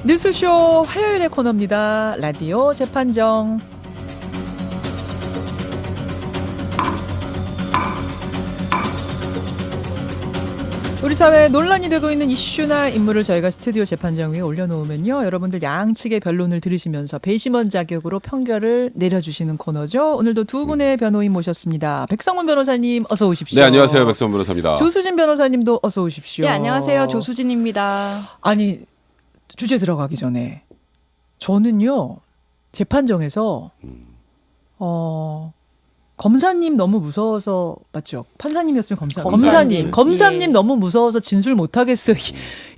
뉴스쇼 화요일의 코너입니다. 라디오 재판정. 우리 사회에 논란이 되고 있는 이슈나 인물을 저희가 스튜디오 재판정 위에 올려놓으면요, 여러분들 양측의 변론을 들으시면서 배심원 자격으로 판결을 내려주시는 코너죠. 오늘도 두 분의 변호인 모셨습니다. 백성문 변호사님 어서 오십시오. 네, 안녕하세요. 백성문 변호사입니다. 조수진 변호사님도 어서 오십시오. 네, 안녕하세요. 조수진입니다. 아니, 주제 들어가기 전에 저는요, 재판정에서 검사님 너무 무서워서, 맞죠? 판사님이었으면 검사님 예. 너무 무서워서 진술 못 하겠어요.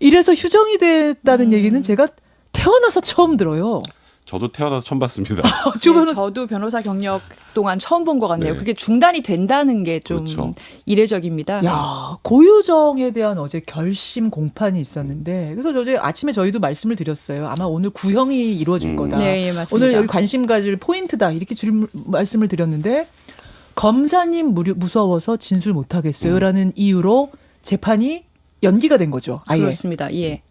이래서 휴정이 됐다는 얘기는 제가 태어나서 처음 들어요. 저도 태어나서 처음 봤습니다. 네, 저도 변호사 경력 동안 처음 본 것 같네요. 네. 그게 중단이 된다는 게 좀 그렇죠. 이례적입니다. 야, 고유정에 대한 어제 결심 공판이 있었는데, 그래서 어제 아침에 저희도 말씀을 드렸어요. 아마 오늘 구형이 이루어질 거다. 네, 맞습니다. 오늘 여기 관심 가질 포인트다. 이렇게 말씀을 드렸는데, 검사님 무서워서 진술 못 하겠어요. 라는 이유로 재판이 연기가 된 거죠. 아예. 그렇습니다. 예.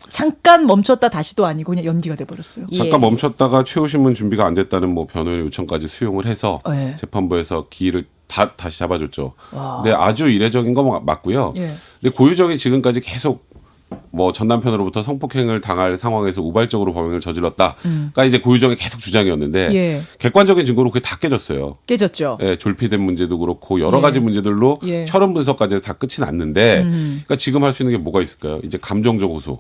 잠깐 멈췄다 다시도 아니고 그냥 연기가 돼 버렸어요. 예. 잠깐 멈췄다가 최후신문 준비가 안 됐다는 뭐 변호인 요청까지 수용을 해서 네. 재판부에서 기일을 다시 잡아줬죠. 와. 근데 아주 이례적인 거 맞고요. 예. 근데 고유정이 지금까지 계속 뭐 전 남편으로부터 성폭행을 당할 상황에서 우발적으로 범행을 저질렀다가 이제 고유정의 계속 주장이었는데 예. 객관적인 증거로 그게 다 깨졌어요. 깨졌죠. 예, 졸피된 문제도 그렇고 여러 예. 가지 문제들로 예. 혈흔 분석까지 다 끝이 났는데 그러니까 지금 할 수 있는 게 뭐가 있을까요? 이제 감정적 호소.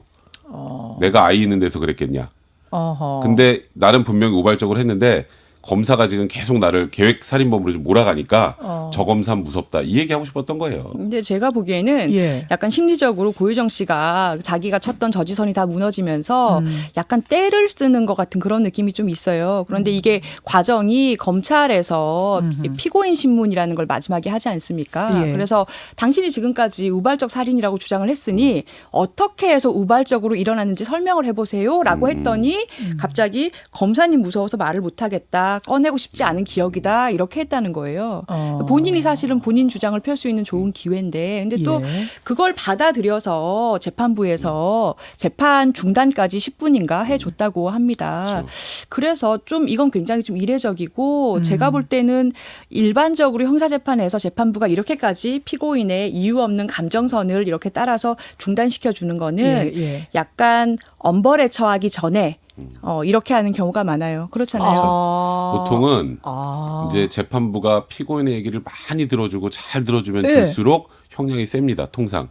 내가 아이 있는 데서 그랬겠냐. 어허. 근데 나는 분명히 우발적으로 했는데 검사가 지금 계속 나를 계획 살인범으로 좀 몰아가니까 저 검사는 무섭다. 이 얘기하고 싶었던 거예요. 근데 제가 보기에는 예. 약간 심리적으로 고유정 씨가 자기가 쳤던 저지선이 다 무너지면서 약간 떼를 쓰는 것 같은 그런 느낌이 좀 있어요. 그런데 이게 과정이 검찰에서 피고인 신문이라는 걸 마지막에 하지 않습니까? 예. 그래서 당신이 지금까지 우발적 살인이라고 주장을 했으니 어떻게 해서 우발적으로 일어났는지 설명을 해보세요라고 했더니 갑자기 검사님 무서워서 말을 못하겠다. 꺼내고 싶지 않은 기억이다. 이렇게 했다는 거예요. 본인이 사실은 본인 주장을 펼 수 있는 좋은 기회인데 근데 또 예. 그걸 받아들여서 재판부에서 재판 중단까지 10분인가 해줬다고 합니다. 그래서 좀 이건 굉장히 좀 이례적이고 제가 볼 때는 일반적으로 형사재판에서 재판부가 이렇게까지 피고인의 이유 없는 감정선을 이렇게 따라서 중단시켜 주는 거는 예, 예. 약간 엄벌에 처하기 전에 이렇게 하는 경우가 많아요. 그렇잖아요. 보통은 아. 이제 재판부가 피고인의 얘기를 많이 들어주고 잘 들어주면 예. 줄수록 형량이 셉니다. 통상.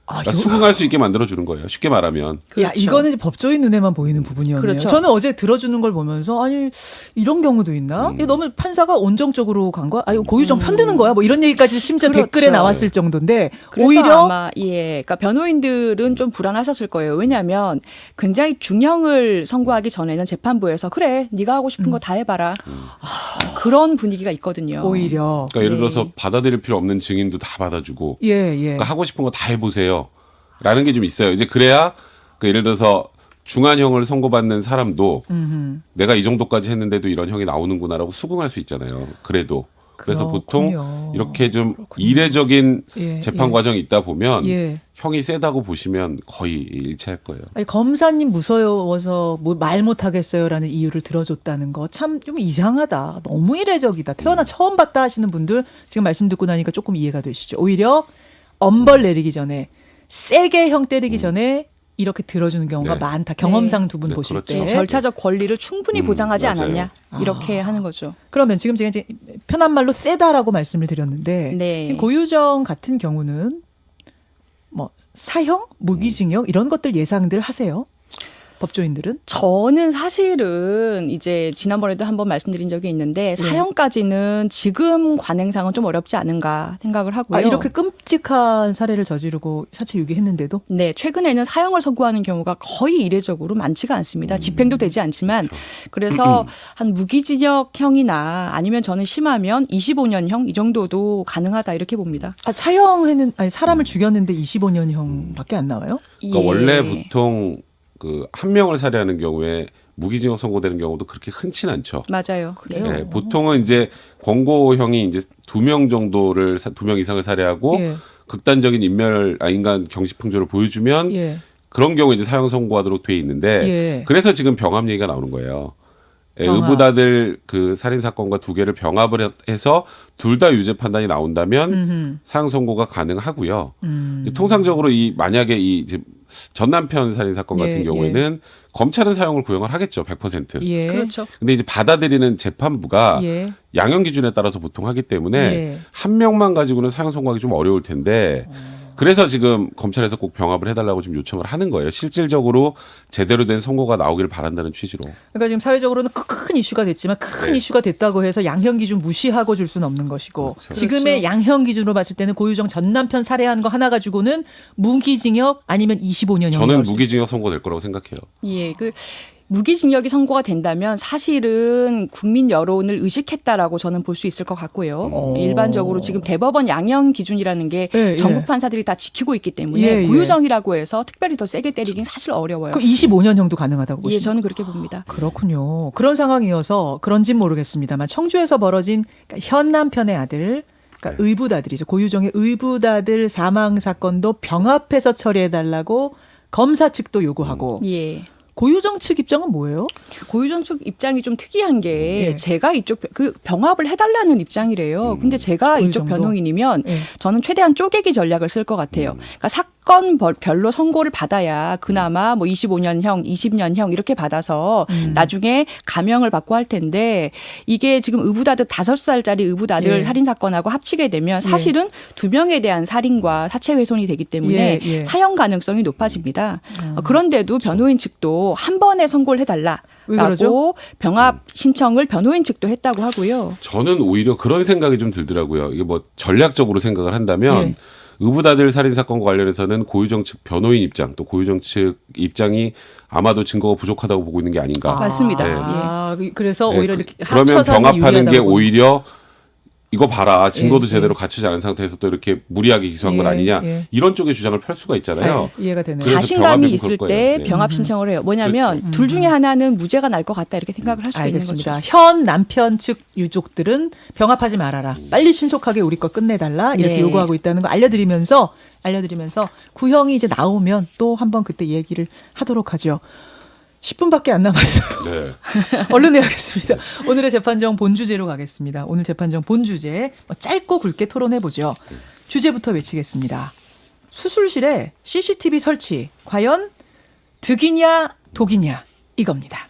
그러니까 수긍할 수 있게 만들어주는 거예요. 쉽게 말하면. 야, 그렇죠. 이거는 이제 법조인 눈에만 보이는 부분이었네요. 그렇죠. 저는 어제 들어주는 걸 보면서 아니 이런 경우도 있나? 이게 너무 판사가 온정적으로 간 거야? 아니 고유정 편드는 거야? 뭐 이런 얘기까지 심지어 그렇죠. 댓글에 나왔을 정도인데 그래서 오히려 아마 그러니까 변호인들은 좀 불안하셨을 거예요. 왜냐하면 굉장히 중형을 선고하기 전에는 재판부에서 그래, 네가 하고 싶은 거 다 해봐라. 그런 분위기가 있거든요. 오히려 그러니까 예를 네. 들어서 받아들일 필요 없는 증인도 다 받아주고 예. 그러니까 하고 싶은 거 다 해보세요. 라는 게 좀 있어요. 이제 그래야 그 예를 들어서 중한형을 선고받는 사람도 내가 이 정도까지 했는데도 이런 형이 나오는구나라고 수긍할 수 있잖아요. 그래도. 그래서 보통 그렇군요. 이렇게 좀 이례적인 예, 재판 예. 과정이 있다 보면 예. 형이 세다고 보시면 거의 일치할 거예요. 아니, 검사님 무서워서 뭐 말 못하겠어요라는 이유를 들어줬다는 거 참 좀 이상하다. 너무 이례적이다. 태어나 처음 봤다 하시는 분들 지금 말씀 듣고 나니까 조금 이해가 되시죠. 오히려 엄벌 내리기 전에 세게 형 때리기 전에 이렇게 들어주는 경우가 네. 많다. 경험상 두 분 네, 보실 그렇죠. 때. 절차적 권리를 충분히 보장하지 맞아요. 않았냐 이렇게 하는 거죠. 그러면 지금 제가 이제 편한 말로 세다라고 말씀을 드렸는데 네. 고유정 같은 경우는 뭐 사형, 무기징역 이런 것들 예상들 하세요? 법조인들은? 저는 사실은 이제 지난번에도 한번 말씀드린 적이 있는데 사형까지는 지금 관행상은 좀 어렵지 않은가 생각을 하고요. 아, 이렇게 끔찍한 사례를 저지르고 사체 유기했는데도? 네, 최근에는 사형을 선고하는 경우가 거의 이례적으로 많지가 않습니다. 집행도 되지 않지만 그래서 한 무기징역형이나 아니면 저는 심하면 25년형 이 정도도 가능하다 이렇게 봅니다. 아, 사형에는 아니 사람을 죽였는데 25년형밖에 안 나와요? 그러니까 예. 원래 보통 그 한 명을 살해하는 경우에 무기징역 선고되는 경우도 그렇게 흔치는 않죠. 맞아요. 그래요? 네, 보통은 이제 권고형이 이제 2명 정도를 2명 이상을 살해하고 예. 극단적인 인간 경시풍조를 보여주면 예. 그런 경우에 이제 사형 선고하도록 돼 있는데 예. 그래서 지금 병합 얘기가 나오는 거예요. 예, 병합. 의붓아들 그 살인 사건과 두 개를 병합을 해서 둘 다 유죄 판단이 나온다면 사형 선고가 가능하고요. 통상적으로 이 만약에 이 이제 전 남편 살인 사건 같은 예, 경우에는 검찰은 사형을 구형을 하겠죠, 100%. 예. 그렇죠. 근데 이제 받아들이는 재판부가 예. 양형 기준에 따라서 보통 하기 때문에 예. 한 명만 가지고는 사형 선고하기 좀 어려울 텐데 그래서 지금 검찰에서 꼭 병합을 해달라고 지금 요청을 하는 거예요. 실질적으로 제대로 된 선고가 나오길 바란다는 취지로. 그러니까 지금 사회적으로는 큰 이슈가 됐지만 큰 네. 이슈가 됐다고 해서 양형 기준 무시하고 줄 수는 없는 것이고 그렇죠. 지금의 양형 기준으로 봤을 때는 고유정 전 남편 살해한 거 하나 가지고는 무기징역 아니면 25년형이 저는 무기징역 선고될 거라고 생각해요. 예, 그 무기징역이 선고가 된다면 사실은 국민 여론을 의식했다라고 저는 볼 수 있을 것 같고요. 일반적으로 지금 대법원 양형 기준이라는 게 예, 전국 예. 판사들이 다 지키고 있기 때문에 예, 예. 고유정이라고 해서 특별히 더 세게 때리긴 사실 어려워요. 그럼 25년형도 가능하다고 예, 보십니까? 저는 그렇게 봅니다. 그렇군요. 그런 상황이어서 그런진 모르겠습니다만 청주에서 벌어진 그러니까 현 남편의 아들 그러니까 의붓아들이죠. 고유정의 의붓아들 사망 사건도 병합해서 처리해달라고 검사 측도 요구하고 예. 고유정 측 입장은 뭐예요? 고유정 측 입장이 좀 특이한 게 예. 제가 이쪽 그 병합을 해달라는 입장이래요. 근데 제가 이쪽 고유정도? 변호인이면 예. 저는 최대한 쪼개기 전략을 쓸 것 같아요. 그러니까 사건 별로 선고를 받아야 그나마 뭐 25년형, 20년형 이렇게 받아서 나중에 감형을 받고 할 텐데 이게 지금 의붓아들 5살짜리 의붓아들 예. 살인 사건하고 합치게 되면 사실은 2명에 대한 살인과 사체 훼손이 되기 때문에 예, 예. 사형 가능성이 높아집니다. 그런데도 변호인 측도 한 번에 선고를 왜 그러죠? 해달라고 병합 신청을 변호인 측도 했다고 하고요. 저는 오히려 그런 생각이 좀 들더라고요. 이게 뭐 전략적으로 생각을 한다면 예. 의붓아들 살인 사건과 관련해서는 고유정 측 변호인 입장 또 고유정 측 입장이 아마도 증거가 부족하다고 보고 있는 게 아닌가. 맞습니다. 아, 그래서 네, 오히려 이렇게 그러면 합쳐서 하는 게 병합하는 게 유리하다고 보는 오히려 이거 봐라 증거도 예, 제대로 갖추지 않은 상태에서 또 이렇게 무리하게 기소한 건 예, 아니냐 예. 이런 쪽의 주장을 펼 수가 있잖아요. 이해가 되네요. 그래서 자신감이 병합이 있을 그럴 때 거예요. 네. 병합 신청을 해요. 뭐냐면 둘 중에 하나는 무죄가 날 것 같다 이렇게 생각을 할 수가 있는 알겠습니다. 거죠. 현 남편 측 유족들은 병합하지 말아라. 빨리 신속하게 우리 거 끝내달라. 이렇게 네. 요구하고 있다는 거 알려드리면서 구형이 이제 나오면 또 한번 그때 얘기를 하도록 하죠. 10분밖에 안 남았어요. 네. 얼른 해야겠습니다. 오늘의 재판정 본주제로 가겠습니다. 오늘 재판정 본주제 짧고 굵게 토론해보죠. 주제부터 외치겠습니다. 수술실에 CCTV 설치 과연 득이냐 독이냐 이겁니다.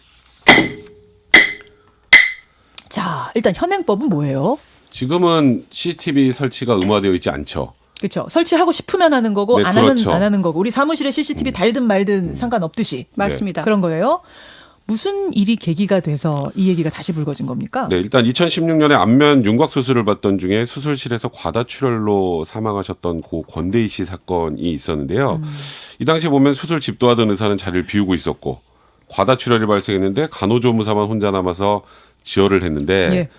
자, 일단 현행법은 뭐예요? 지금은 CCTV 설치가 의무화되어 있지 않죠. 그렇죠. 설치하고 싶으면 하는 거고 네, 안 그렇죠. 하면 안 하는 거고 우리 사무실에 CCTV 달든 말든 상관없듯이 맞습니다. 그런 거예요. 무슨 일이 계기가 돼서 이 얘기가 다시 불거진 겁니까? 네, 일단 2016년에 안면 윤곽 수술을 받던 중에 수술실에서 과다출혈로 사망하셨던 고 권대희 씨 사건이 있었는데요. 이 당시 보면 수술 집도하던 의사는 자리를 비우고 있었고 과다출혈이 발생했는데 간호조무사만 혼자 남아서 지혈을 했는데 예.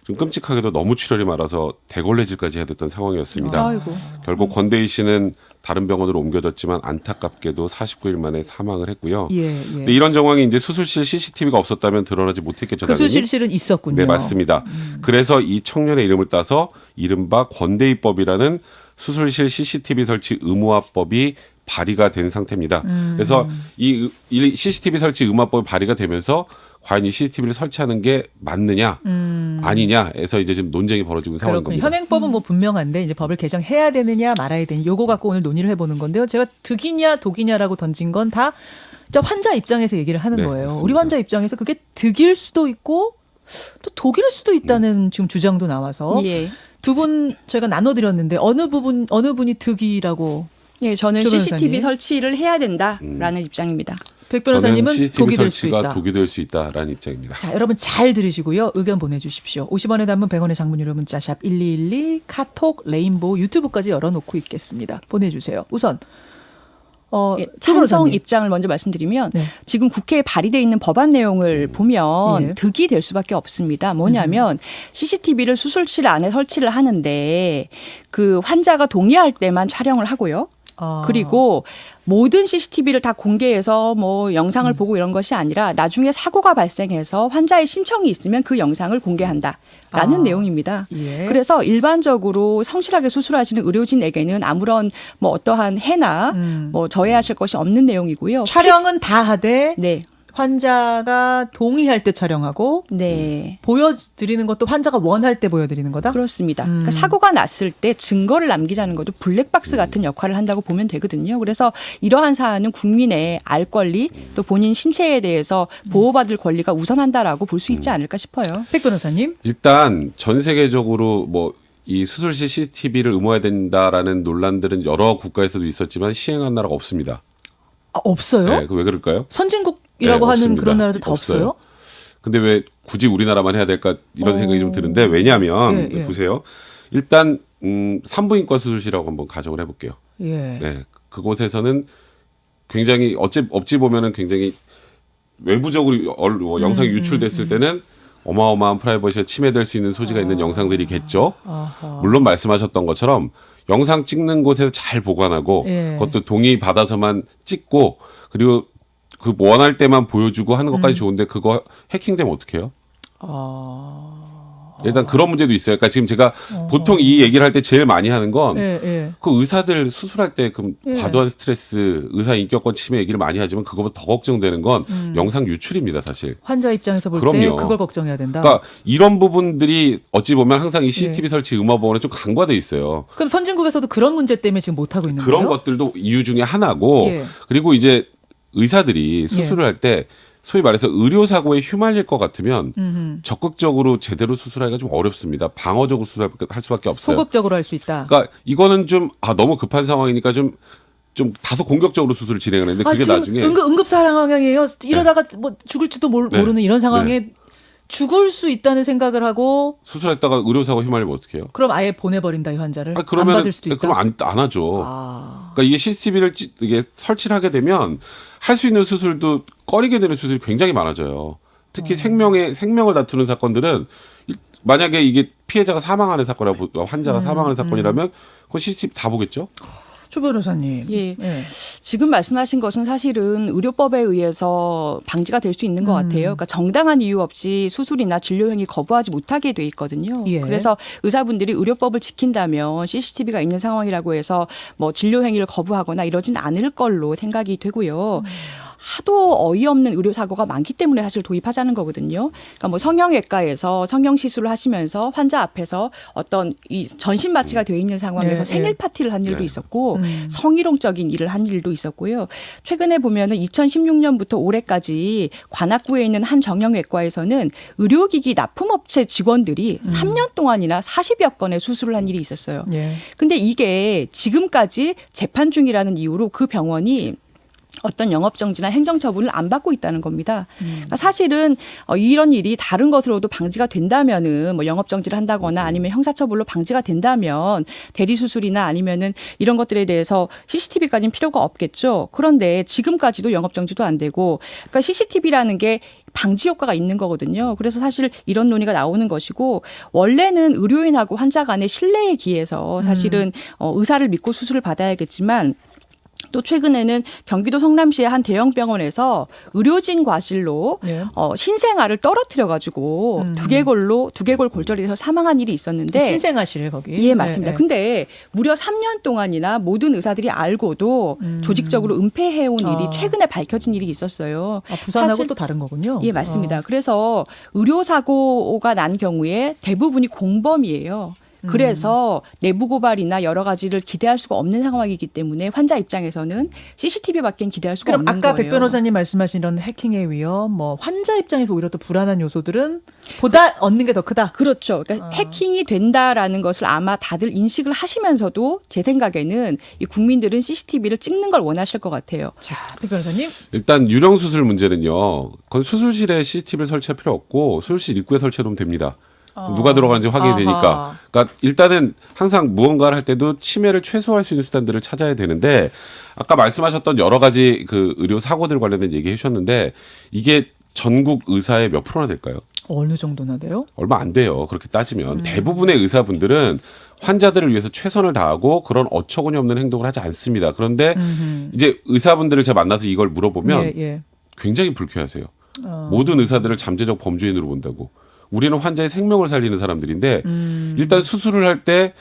좀 끔찍하게도 너무 출혈이 많아서 대걸레질까지 해야 됐던 상황이었습니다. 아이고. 결국 권대희 씨는 다른 병원으로 옮겨졌지만 안타깝게도 49일 만에 사망을 했고요. 예, 예. 근데 이런 정황이 이제 수술실 CCTV가 없었다면 드러나지 못했겠죠. 그 당연히. 수술실은 있었군요. 네, 맞습니다. 그래서 이 청년의 이름을 따서 이른바 권대희법이라는 수술실 CCTV 설치 의무화법이 발의가 된 상태입니다. 그래서 이 CCTV 설치 의무화법이 발의가 되면서 과연 이 CCTV를 설치하는 게 맞느냐 아니냐에서 이제 지금 논쟁이 벌어지고 있는 상황인 그렇군요. 겁니다. 현행법은 뭐 분명한데 이제 법을 개정해야 되느냐 말아야 되느냐 요거 갖고 오늘 논의를 해보는 건데요. 제가 득이냐 독이냐라고 던진 건 다 환자 입장에서 얘기를 하는 네, 거예요. 맞습니다. 우리 환자 입장에서 그게 득일 수도 있고 또 독일 수도 있다는 지금 주장도 나와서 예. 두 분 저희가 나눠드렸는데 어느 분이 득이라고 예, 저는 조 CCTV 변호사님. 설치를 해야 된다라는 입장입니다. 백 저는 변호사님은 CCTV 독이 될 수 설치가 있다. 독이 될 수 있다라는 입장입니다. 자, 여러분 잘 들으시고요. 의견 보내주십시오. 50원의 단문 100원의 장문 유료 문자 샵 1212 카톡 레인보우 유튜브까지 열어놓고 있겠습니다. 보내주세요. 우선 예, 조 찬성 변호사님. 입장을 먼저 말씀드리면 네. 지금 국회에 발의돼 있는 법안 내용을 보면 예. 득이 될 수밖에 없습니다. 뭐냐면 CCTV를 수술실 안에 설치를 하는데 그 환자가 동의할 때만 촬영을 하고요. 그리고 모든 CCTV를 다 공개해서 뭐 영상을 보고 이런 것이 아니라 나중에 사고가 발생해서 환자의 신청이 있으면 그 영상을 공개한다라는 내용입니다. 예. 그래서 일반적으로 성실하게 수술하시는 의료진에게는 아무런 뭐 어떠한 해나 뭐 저해하실 것이 없는 내용이고요. 촬영은 다 하되 네. 환자가 동의할 때 촬영하고 네. 보여드리는 것도 환자가 원할 때 보여드리는 거다? 그렇습니다. 그러니까 사고가 났을 때 증거를 남기자는 것도 블랙박스 같은 역할을 한다고 보면 되거든요. 그래서 이러한 사안은 국민의 알 권리 또 본인 신체에 대해서 보호받을 권리가 우선한다라고 볼 수 있지 않을까 싶어요. 백 변호사님. 일단 전 세계적으로 뭐 이 수술실 CCTV를 의무화해야 된다라는 논란들은 여러 국가에서도 있었지만 시행한 나라가 없습니다. 없어요? 네, 왜 그럴까요? 선진국이라고 네, 하는 없습니다. 그런 나라도 다 없어요? 근데 왜 굳이 우리나라만 해야 될까 이런 생각이 좀 드는데 왜냐하면 예. 보세요. 일단 산부인과 수술실이라고 한번 가정을 해볼게요. 예. 네, 그곳에서는 굉장히 어찌 보면은 굉장히 외부적으로 영상이 유출됐을 때는 어마어마한 프라이버시가 침해될 수 있는 소지가 있는 영상들이겠죠. 물론 말씀하셨던 것처럼 영상 찍는 곳에서 잘 보관하고 예. 그것도 동의 받아서만 찍고 그리고 그 원할 때만 보여주고 하는 것까지 좋은데 그거 해킹되면 어떡해요? 일단 그런 문제도 있어요. 그러니까 지금 제가 보통 이 얘기를 할 때 제일 많이 하는 건 그 예. 의사들 수술할 때 그 과도한 스트레스, 의사 인격권 침해 얘기를 많이 하지만 그거보다 더 걱정되는 건 영상 유출입니다, 사실. 환자 입장에서 볼 때 그럼요. 그걸 걱정해야 된다. 그러니까 이런 부분들이 어찌 보면 항상 이 CCTV 설치 의무화법원에 좀 간과돼 있어요. 그럼 선진국에서도 그런 문제 때문에 지금 못 하고 있는 그런 거예요? 것들도 이유 중에 하나고 예. 그리고 이제 의사들이 수술을 할 때 소위 말해서 의료사고에 휘말릴 것 같으면 적극적으로 제대로 수술하기가 좀 어렵습니다. 방어적으로 수술할 수밖에 없어요. 소극적으로 할 수 있다. 그러니까 이거는 좀 너무 급한 상황이니까 좀 다소 공격적으로 수술을 진행을 했는데 그게 지금 나중에 응급 상황이에요. 이러다가 뭐 죽을지도 모르는 이런 상황에 죽을 수 있다는 생각을 하고 수술했다가 의료사고 휘말리면 어떡해요? 그럼 아예 보내버린다 이 환자를 그러면 안 받을 수도 있다. 그럼 안 하죠. 그러니까 이게 CCTV를 이게 설치를 하게 되면 할 수 있는 수술도 꺼리게 되는 수술이 굉장히 많아져요. 특히 생명을 다투는 사건들은 만약에 이게 피해자가 사망하는 사건이라고 환자가 사망하는 사건이라면 그건 CCTV 다 보겠죠. 조 변호사님. 예. 지금 말씀하신 것은 사실은 의료법에 의해서 방지가 될 수 있는 것 같아요. 그러니까 정당한 이유 없이 수술이나 진료 행위 거부하지 못하게 돼 있거든요. 예. 그래서 의사분들이 의료법을 지킨다면 CCTV가 있는 상황이라고 해서 뭐 진료 행위를 거부하거나 이러진 않을 걸로 생각이 되고요. 하도 어이없는 의료 사고가 많기 때문에 사실 도입하자는 거거든요. 그러니까 뭐 성형외과에서 성형 시술을 하시면서 환자 앞에서 어떤 이 전신 마취가 되어 있는 상황에서 생일 파티를 한 일도 있었고 성희롱적인 일을 한 일도 있었고요. 최근에 보면은 2016년부터 올해까지 관악구에 있는 한 정형외과에서는 의료기기 납품업체 직원들이 3년 동안이나 40여 건의 수술을 한 일이 있었어요. 근데 이게 지금까지 재판 중이라는 이유로 그 병원이 어떤 영업정지나 행정처분을 안 받고 있다는 겁니다. 그러니까 사실은 이런 일이 다른 것으로도 방지가 된다면은 뭐 영업정지를 한다거나 아니면 형사처벌로 방지가 된다면 대리수술이나 아니면은 이런 것들에 대해서 CCTV까지는 필요가 없겠죠. 그런데 지금까지도 영업정지도 안 되고 그러니까 CCTV라는 게 방지 효과가 있는 거거든요. 그래서 사실 이런 논의가 나오는 것이고 원래는 의료인하고 환자 간의 신뢰에 기해서 사실은 의사를 믿고 수술을 받아야겠지만 또 최근에는 경기도 성남시의 한 대형 병원에서 의료진 과실로 신생아를 떨어뜨려 가지고 두개골 골절이 돼서 사망한 일이 있었는데 신생아실 거기. 예, 맞습니다. 근데 무려 3년 동안이나 모든 의사들이 알고도 조직적으로 은폐해 온 일이 최근에 밝혀진 일이 있었어요. 부산하고 사실, 또 다른 거군요. 예, 맞습니다. 그래서 의료 사고가 난 경우에 대부분이 공범이에요. 그래서 내부 고발이나 여러 가지를 기대할 수가 없는 상황이기 때문에 환자 입장에서는 CCTV밖에 기대할 수가 그럼 없는 아까 거예요. 백 변호사님 말씀하신 이런 해킹의 위험, 뭐 환자 입장에서 오히려 또 불안한 요소들은 보다 얻는 게 더 크다. 그렇죠. 그러니까 해킹이 된다라는 것을 아마 다들 인식을 하시면서도 제 생각에는 이 국민들은 CCTV를 찍는 걸 원하실 것 같아요. 자, 백 변호사님. 일단 유령 수술 문제는요. 그건 수술실에 CCTV를 설치할 필요 없고 수술실 입구에 설치해놓으면 됩니다. 누가 들어가는지 확인이 되니까. 그러니까 일단은 항상 무언가를 할 때도 침해를 최소화할 수 있는 수단들을 찾아야 되는데 아까 말씀하셨던 여러 가지 그 의료 사고들 관련된 얘기 해주셨는데 이게 전국 의사의 몇 프로나 될까요? 어느 정도나 돼요? 얼마 안 돼요. 그렇게 따지면 대부분의 의사분들은 환자들을 위해서 최선을 다하고 그런 어처구니 없는 행동을 하지 않습니다. 그런데 이제 의사분들을 제가 만나서 이걸 물어보면 예, 예. 굉장히 불쾌하세요. 모든 의사들을 잠재적 범죄인으로 본다고. 우리는 환자의 생명을 살리는 사람들인데 일단 수술을 할 때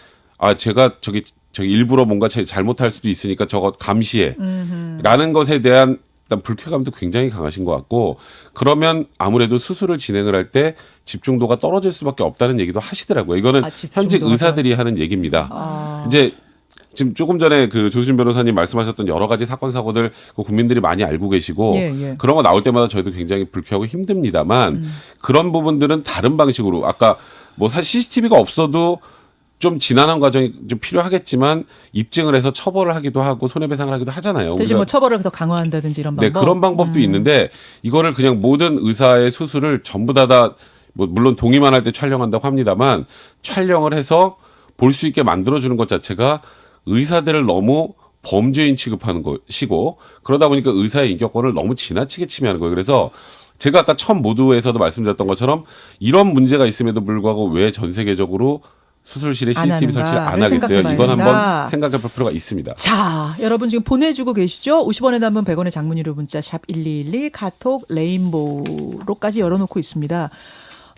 제가 저기 일부러 뭔가 잘못할 수도 있으니까 저거 감시해 라는 것에 대한 일단 불쾌감도 굉장히 강하신 것 같고 그러면 아무래도 수술을 진행을 할 때 집중도가 떨어질 수밖에 없다는 얘기도 하시더라고요. 이거는 현직 의사들이 하는 얘기입니다. 이제 지금 조금 전에 그 조수진 변호사님 말씀하셨던 여러 가지 사건 사고들 국민들이 많이 알고 계시고 그런 거 나올 때마다 저희도 굉장히 불쾌하고 힘듭니다만 그런 부분들은 다른 방식으로 아까 뭐 사실 CCTV가 없어도 좀 지난한 과정이 좀 필요하겠지만 입증을 해서 처벌을 하기도 하고 손해배상을 하기도 하잖아요. 대신 뭐 처벌을 더 강화한다든지 이런 방법. 네, 그런 방법도 있는데 이거를 그냥 모든 의사의 수술을 전부 다 뭐 물론 동의만 할 때 촬영한다고 합니다만 촬영을 해서 볼 수 있게 만들어주는 것 자체가 의사들을 너무 범죄인 취급하는 것이고 그러다 보니까 의사의 인격권을 너무 지나치게 침해하는 거예요. 그래서 제가 아까 첫 모두에서도 말씀드렸던 것처럼 이런 문제가 있음에도 불구하고 왜 전 세계적으로 수술실에 CCTV 설치를 안 하겠어요? 이건 한번 생각해 볼 필요가 있습니다. 자, 여러분 지금 보내주고 계시죠? 50원의 단문 100원의 장문 유료 문자 샵 1212 카톡 레인보우로까지 열어놓고 있습니다.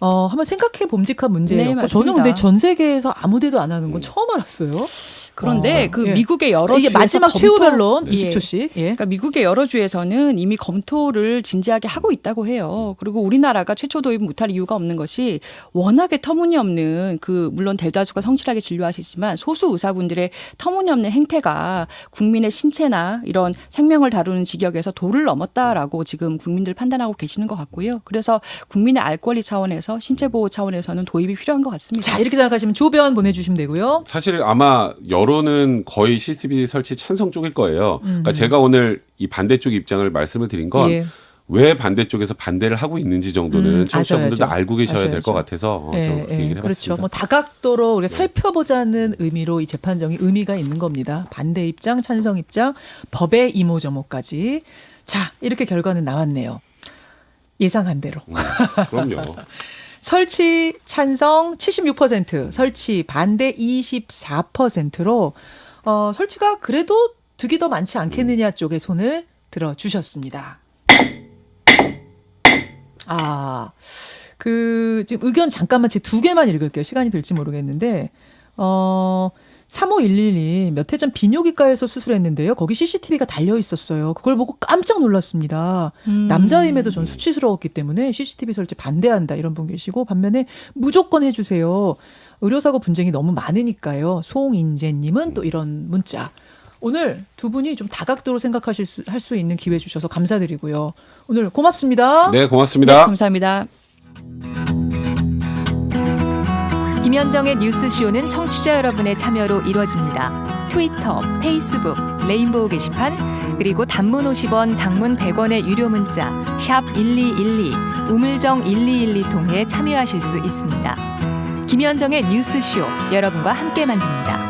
한번 생각해 봄직한 문제예요. 네, 저는 근데 전 세계에서 아무데도 안 하는 건 처음 알았어요. 그런데 그 예. 미국의 여러 이게 주에서 마지막 최후 변론 20초씩. 예. 그러니까 미국의 여러 주에서는 이미 검토를 진지하게 하고 있다고 해요. 그리고 우리나라가 최초 도입 못할 이유가 없는 것이 워낙에 터무니없는 물론 대다수가 성실하게 진료하시지만 소수 의사분들의 터무니없는 행태가 국민의 신체나 이런 생명을 다루는 직역에서 도를 넘었다라고 지금 국민들 판단하고 계시는 것 같고요. 그래서 국민의 알 권리 차원에서 신체 보호 차원에서는 도입이 필요한 것 같습니다. 자, 이렇게 생각하시면 조변 보내주시면 되고요. 사실 아마 여론은 거의 CCTV 설치 찬성 쪽일 거예요. 그러니까 제가 오늘 이 반대쪽 입장을 말씀을 드린 건 왜 반대쪽에서 반대를 하고 있는지 정도는 청취자분들도 알고 계셔야 될 것 같아서 저 그렇게 얘기를 해봤습니다. 그렇죠. 뭐 다각도로 우리가 살펴보자는 의미로 이 재판정이 의미가 있는 겁니다. 반대 입장, 찬성 입장, 법의 이모저모까지. 자, 이렇게 결과는 나왔네요. 예상한 대로. 그럼요. 설치 찬성 76%, 설치 반대 24%로 설치가 그래도 득이 더 많지 않겠느냐 쪽에 손을 들어주셨습니다. 지금 의견 잠깐만 제 2개만 읽을게요. 시간이 될지 모르겠는데 35112 몇 해 전 비뇨기과에서 수술했는데요. 거기 CCTV가 달려 있었어요. 그걸 보고 깜짝 놀랐습니다. 남자임에도 전 수치스러웠기 때문에 CCTV 설치 반대한다 이런 분 계시고 반면에 무조건 해주세요. 의료사고 분쟁이 너무 많으니까요. 송인재님은 또 이런 문자. 오늘 두 분이 좀 다각도로 할 수 있는 기회 주셔서 감사드리고요. 오늘 고맙습니다. 네, 고맙습니다. 네, 감사합니다. 김현정의 뉴스쇼는 청취자 여러분의 참여로 이루어집니다. 트위터, 페이스북, 레인보우 게시판, 그리고 단문 50원, 장문 100원의 유료 문자 샵 1212, 우물정 1212 통해 참여하실 수 있습니다. 김현정의 뉴스쇼, 여러분과 함께 만듭니다.